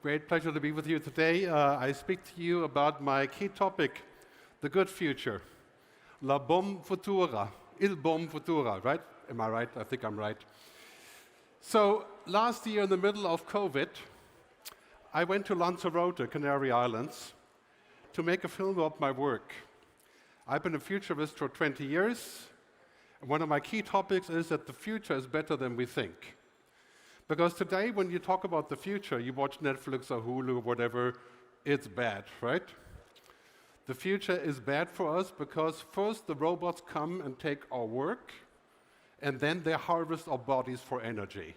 Great pleasure to be with you today. I speak to you about my key topic, the good future. La bom futura, il bom futura, right? Am I right? I think I'm right. So last year in the middle of COVID, I went to Lanzarote, Canary Islands, to make a film about my work. I've been a futurist for 20 years. And one of my key topics is that the future is better than we think. Because today, when you talk about the future, you watch Netflix or Hulu or whatever, it's bad, right? The future is bad for us because first the robots come and take our work, and then they harvest our bodies for energy.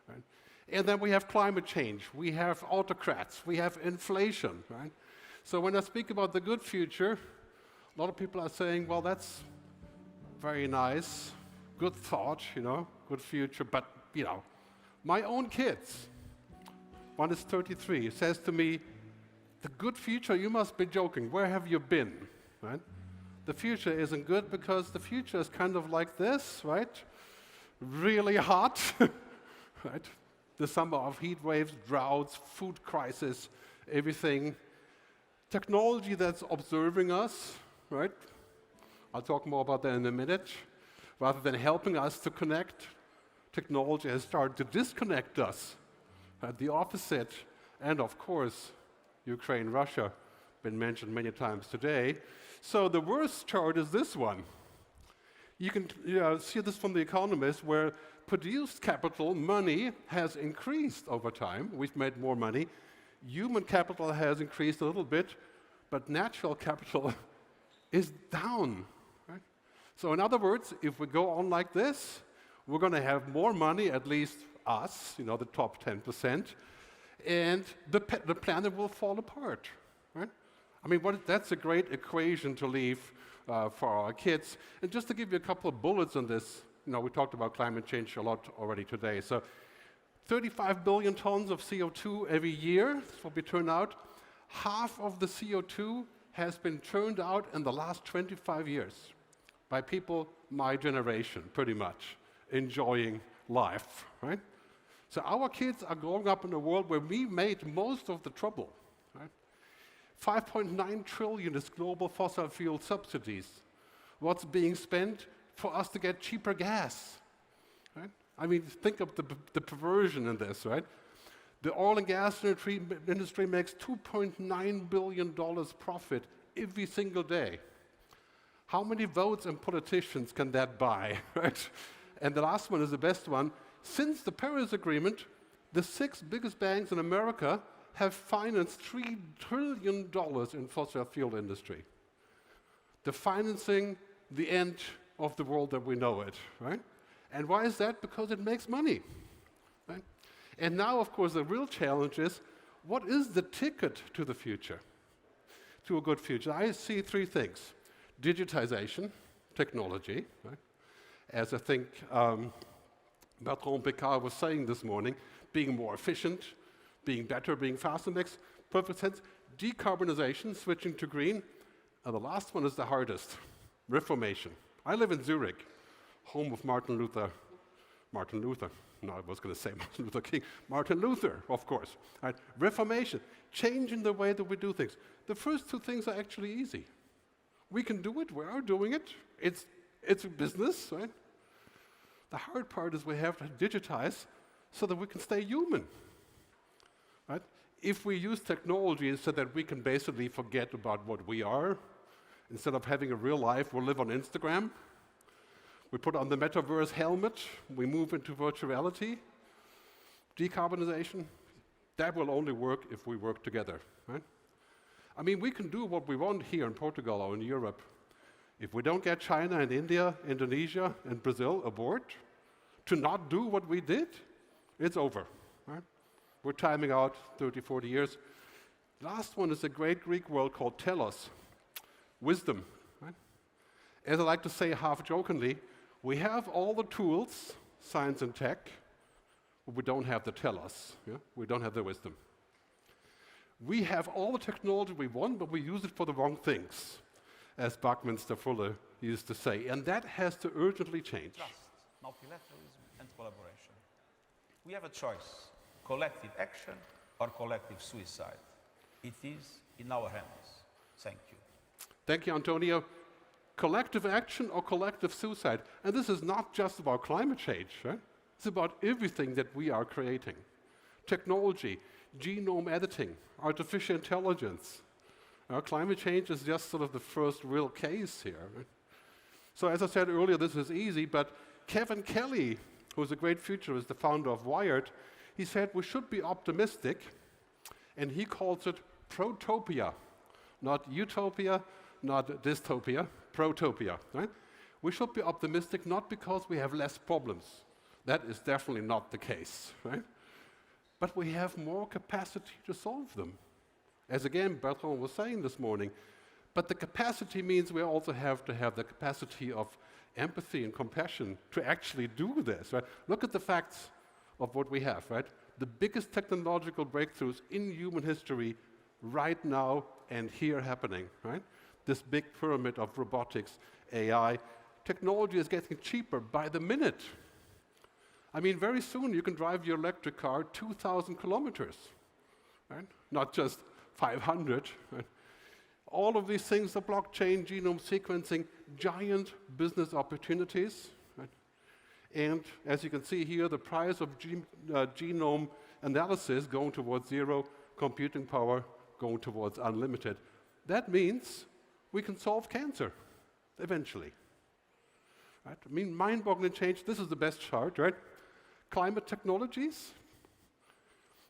Right? And then we have climate change, we have autocrats, we have inflation, right? So when I speak about the good future, a lot of people are saying, well, that's very nice, good thought, good future, but, my own kids, one is 33, says to me, the good future, you must be joking, where have you been, right? The future isn't good because the future is kind of like this, right? Really hot, right? The summer of heat waves, droughts, food crisis, everything. Technology that's observing us, right? I'll talk more about that in a minute. Rather than helping us to connect, technology has started to disconnect us. The opposite, and of course, Ukraine, Russia, been mentioned many times today. So the worst chart is this one. You can see this from The Economist, where produced capital, money, has increased over time. We've made more money. Human capital has increased a little bit, but natural capital is down. Right? So in other words, if we go on like this, we're going to have more money, at least us, the top 10%, and the planet will fall apart, right? I mean, that's a great equation to leave for our kids. And just to give you a couple of bullets on this, we talked about climate change a lot already today. So 35 billion tons of CO2 every year will be turned out. Half of the CO2 has been turned out in the last 25 years by people my generation, pretty much, enjoying life, right? So our kids are growing up in a world where we made most of the trouble, right? 5.9 trillion is global fossil fuel subsidies. What's being spent for us to get cheaper gas, right? I mean, think of the perversion in this, right? The oil and gas industry makes $2.9 billion profit every single day. How many votes and politicians can that buy, right? And the last one is the best one. Since the Paris Agreement, the 6 biggest banks in America have financed $3 trillion in fossil fuel industry. They're financing the end of the world that we know it, right? And why is that? Because it makes money, right? And now, of course, the real challenge is, what is the ticket to the future, to a good future? I see 3 things. Digitization, technology, right? As I think Bertrand Piccard was saying this morning, being more efficient, being better, being faster makes perfect sense. Decarbonization, switching to green. And the last one is the hardest, Reformation. I live in Zurich, home of Martin Luther. No, I was going to say Martin Luther King. Martin Luther, of course. Right? Reformation, changing the way that we do things. The first 2 things are actually easy. We can do it, we are doing it. It's a business, right? The hard part is we have to digitize so that we can stay human, right? If we use technology so that we can basically forget about what we are, instead of having a real life, we'll live on Instagram. We put on the metaverse helmet, we move into virtuality. Decarbonization, that will only work if we work together, right? I mean, we can do what we want here in Portugal or in Europe. If we don't get China and India, Indonesia and Brazil aboard to not do what we did, it's over, right? We're timing out 30, 40 years. Last one is a great Greek word called telos, wisdom, right? As I like to say half jokingly, we have all the tools, science and tech, but we don't have the telos, yeah? We don't have the wisdom. We have all the technology we want, but we use it for the wrong things, as Buckminster Fuller used to say, and that has to urgently change. Trust, multilateralism, and collaboration. We have a choice, collective action or collective suicide. It is in our hands. Thank you. Thank you, Antonio. Collective action or collective suicide. And this is not just about climate change, right? It's about everything that we are creating. Technology, genome editing, artificial intelligence. Climate change is just sort of the first real case here. Right? So as I said earlier, this is easy, but Kevin Kelly, who's a great futurist, the founder of Wired, he said we should be optimistic, and he calls it protopia. Not utopia, not dystopia, protopia. Right? We should be optimistic not because we have less problems. That is definitely not the case. Right? But we have more capacity to solve them. As again, Bertrand was saying this morning, but the capacity means we also have to have the capacity of empathy and compassion to actually do this, right? Look at the facts of what we have, right? The biggest technological breakthroughs in human history right now and here happening, right? This big pyramid of robotics, AI. Technology is getting cheaper by the minute. I mean, very soon you can drive your electric car 2,000 kilometers, right? Not just 500. Right? All of these things, the blockchain, genome sequencing, giant business opportunities. Right? And as you can see here, the price of genome analysis going towards zero, computing power going towards unlimited. That means we can solve cancer eventually. Right? I mean, mind-boggling change. This is the best chart, right? Climate technologies.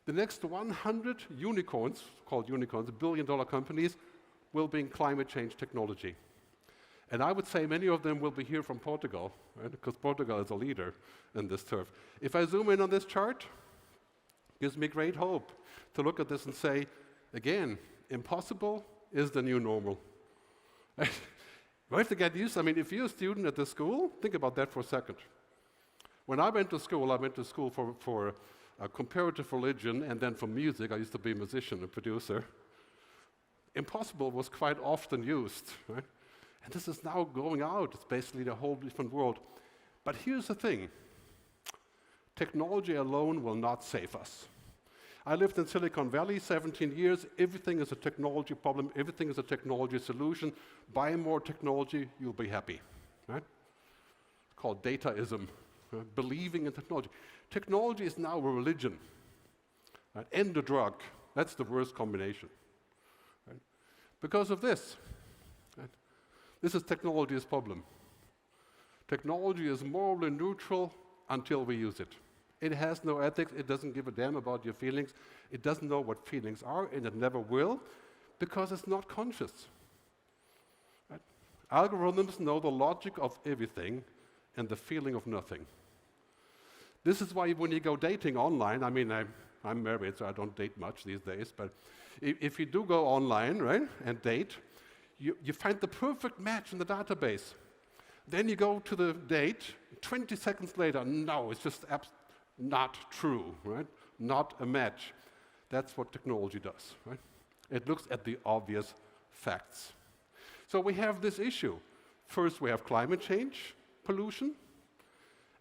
The next 100 unicorns, called unicorns, billion-dollar companies, will be in climate change technology. And I would say many of them will be here from Portugal, right? Because Portugal is a leader in this turf. If I zoom in on this chart, it gives me great hope to look at this and say, again, impossible is the new normal. We have to get used. I mean, if you're a student at the school, think about that for a second. When I went to school for comparative religion and then for music. I used to be a musician and producer. Impossible was quite often used, right? And this is now going out. It's basically a whole different world. But here's the thing. Technology alone will not save us. I lived in Silicon Valley 17 years. Everything is a technology problem. Everything is a technology solution. Buy more technology, you'll be happy, right? It's called dataism, right? Believing in technology. Technology is now a religion, right? And a drug. That's the worst combination, right? Because of this. Right? This is technology's problem. Technology is morally neutral until we use it. It has no ethics. It doesn't give a damn about your feelings. It doesn't know what feelings are, and it never will, because it's not conscious. Right? Algorithms know the logic of everything and the feeling of nothing. This is why when you go dating online, I mean, I'm married, so I don't date much these days, but if you do go online, right, and date, you find the perfect match in the database. Then you go to the date, 20 seconds later, no, it's just not true, right? Not a match. That's what technology does, right? It looks at the obvious facts. So we have this issue. First, we have climate change pollution,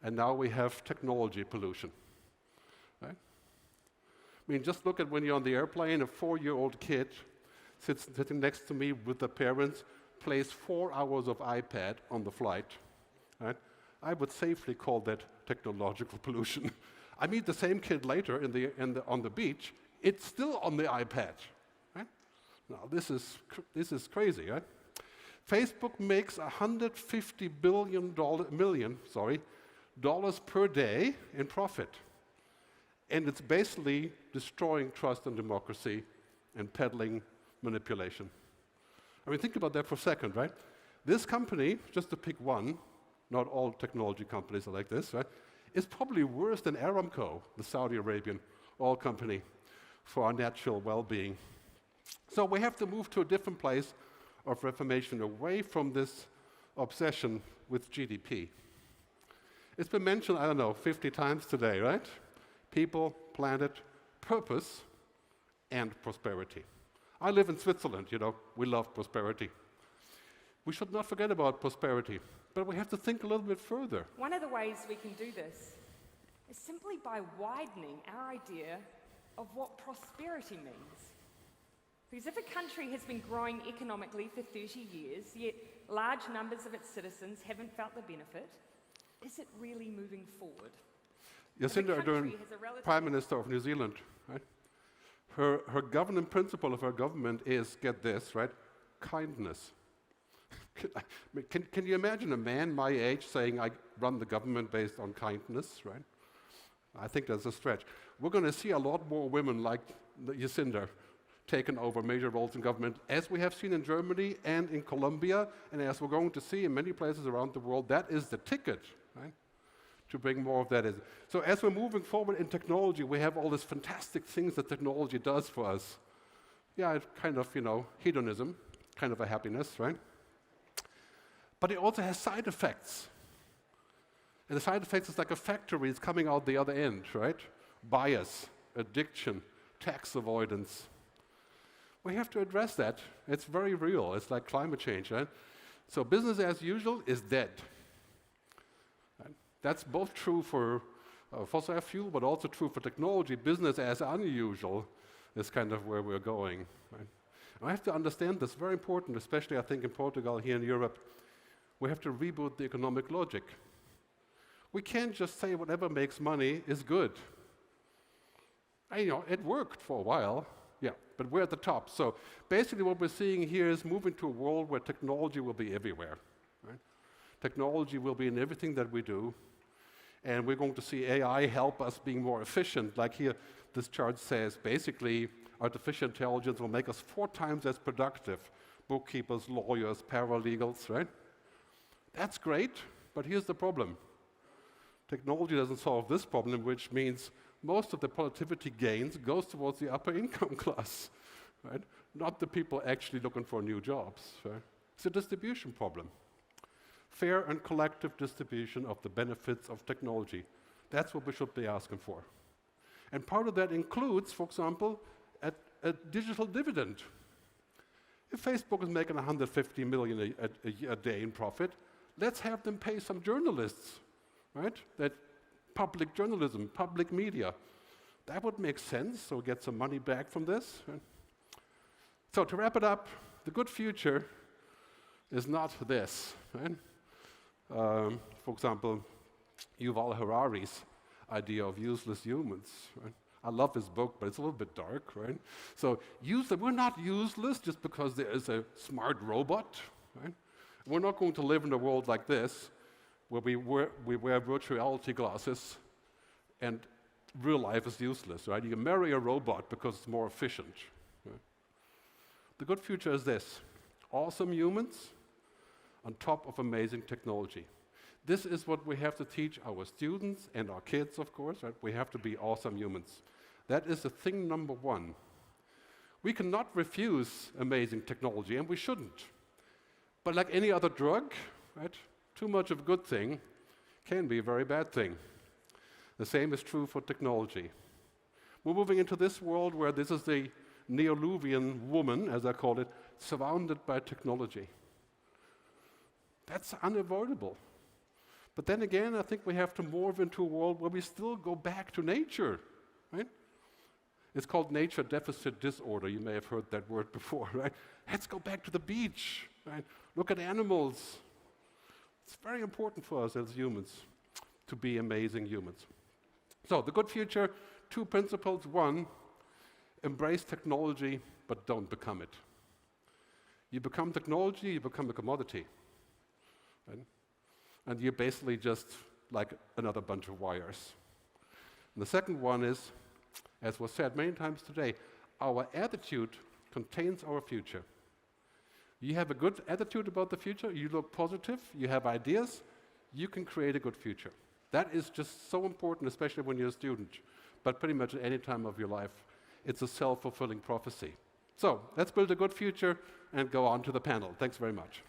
and now we have technology pollution, right? I mean, just look at when you're on the airplane, a 4-year-old kid sitting next to me with the parents, plays 4 hours of iPad on the flight, right? I would safely call that technological pollution. I meet the same kid later on the beach. It's still on the iPad, right? Now this is crazy, right? Facebook makes $150 million per day in profit, and it's basically destroying trust and democracy and peddling manipulation. I mean, think about that for a second, right? This company, just to pick one, not all technology companies are like this, right? It's probably worse than Aramco, the Saudi Arabian oil company, for our natural well-being. So we have to move to a different place of reformation, away from this obsession with GDP. It's been mentioned, I don't know, 50 times today, right? People, planet, purpose, and prosperity. I live in Switzerland, you know, we love prosperity. We should not forget about prosperity. But we have to think a little bit further. One of the ways we can do this is simply by widening our idea of what prosperity means. Because if a country has been growing economically for 30 years, yet large numbers of its citizens haven't felt the benefit, is it really moving forward? Jacinda Ardern, Prime Minister of New Zealand, right? Her governing principle of her government is, get this, right? Kindness. Can you imagine a man my age saying, I run the government based on kindness, right? I think that's a stretch. We're going to see a lot more women like Jacinda taken over major roles in government, as we have seen in Germany and in Colombia, and as we're going to see in many places around the world. That is the ticket, right? To bring more of that in. So as we're moving forward in technology, we have all these fantastic things that technology does for us. Yeah, it's kind of, hedonism, kind of a happiness, right? But it also has side effects. And the side effects is like a factory is coming out the other end, right? Bias, addiction, tax avoidance. We have to address that. It's very real. It's like climate change, right? So business as usual is dead. Right? That's both true for fossil fuel, but also true for technology. Business as unusual is kind of where we're going. Right? And I have to understand this, very important, especially I think in Portugal, here in Europe. We have to reboot the economic logic. We can't just say whatever makes money is good. It worked for a while. Yeah, but we're at the top. So basically what we're seeing here is moving to a world where technology will be everywhere. Right? Technology will be in everything that we do. And we're going to see AI help us being more efficient. Like here, this chart says, basically, artificial intelligence will make us 4 times as productive. Bookkeepers, lawyers, paralegals, right? That's great, but here's the problem. Technology doesn't solve this problem, which means most of the productivity gains goes towards the upper income class, right? Not the people actually looking for new jobs. Right? It's a distribution problem. Fair and collective distribution of the benefits of technology. That's what we should be asking for. And part of that includes, for example, a digital dividend. If Facebook is making 150 million a day in profit, let's have them pay some journalists, right? That public journalism, public media. That would make sense, so get some money back from this. Right? So to wrap it up, the good future is not this. Right? For example, Yuval Harari's idea of useless humans. Right? I love his book, but it's a little bit dark, right? So we're not useless just because there is a smart robot. Right? We're not going to live in a world like this, where we wear virtual reality glasses and real life is useless, right? You can marry a robot because it's more efficient. Right? The good future is this: awesome humans on top of amazing technology. This is what we have to teach our students and our kids, of course, right? We have to be awesome humans. That is the thing number one. We cannot refuse amazing technology, and we shouldn't. But like any other drug, right? Too much of a good thing can be a very bad thing. The same is true for technology. We're moving into this world where this is the Neoluvian woman, as I call it, surrounded by technology. That's unavoidable. But then again, I think we have to morph into a world where we still go back to nature, right? It's called nature deficit disorder. You may have heard that word before, right? Let's go back to the beach, right? Look at animals. It's very important for us as humans to be amazing humans. So the good future, 2 principles. 1, embrace technology, but don't become it. You become technology, you become a commodity. Right? And you're basically just like another bunch of wires. And the second one is, as was said many times today, our attitude contains our future. You have a good attitude about the future, you look positive, you have ideas, you can create a good future. That is just so important, especially when you're a student, but pretty much at any time of your life. It's a self-fulfilling prophecy. So let's build a good future and go on to the panel. Thanks very much.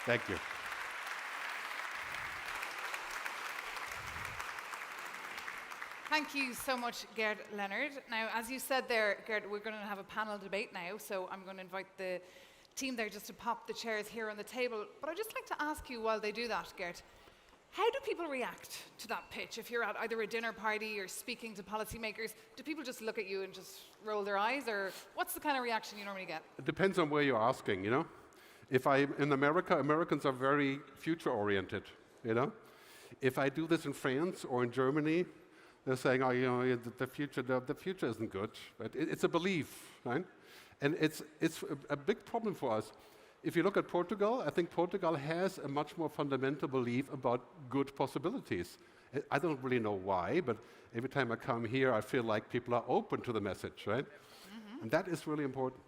Thank you. Thank you so much, Gerd, Leonhard. Now, as you said there, Gerd, we're going to have a panel debate now, so I'm going to invite the team there just to pop the chairs here on the table. But I'd just like to ask you, while they do that, Gerd, How do people react to that pitch? If you're at either a dinner party or speaking to policymakers, do people just look at you and just roll their eyes, or what's the kind of reaction you normally get? It depends on where you're asking, you know. If I'm in America, Americans are very future-oriented, you know. If I do this in France or in Germany, they're saying, oh, you know, the future isn't good. But it's a belief, right? And it's a big problem for us. If you look at Portugal, I think Portugal has a much more fundamental belief about good possibilities. I don't really know why, but every time I come here, I feel like people are open to the message, right? And that is really important.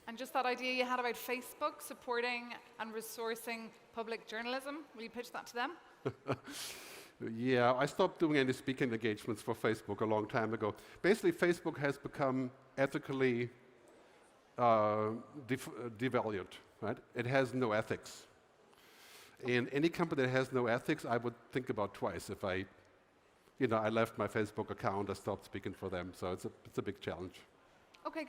And just that idea you had about Facebook supporting and resourcing public journalism, will you pitch that to them? Yeah, I stopped doing any speaking engagements for Facebook a long time ago. Basically, Facebook has become ethically devalued, right? It has no ethics. In any company that has no ethics, I would think about twice if I left my Facebook account, I stopped speaking for them. So it's a big challenge. Okay,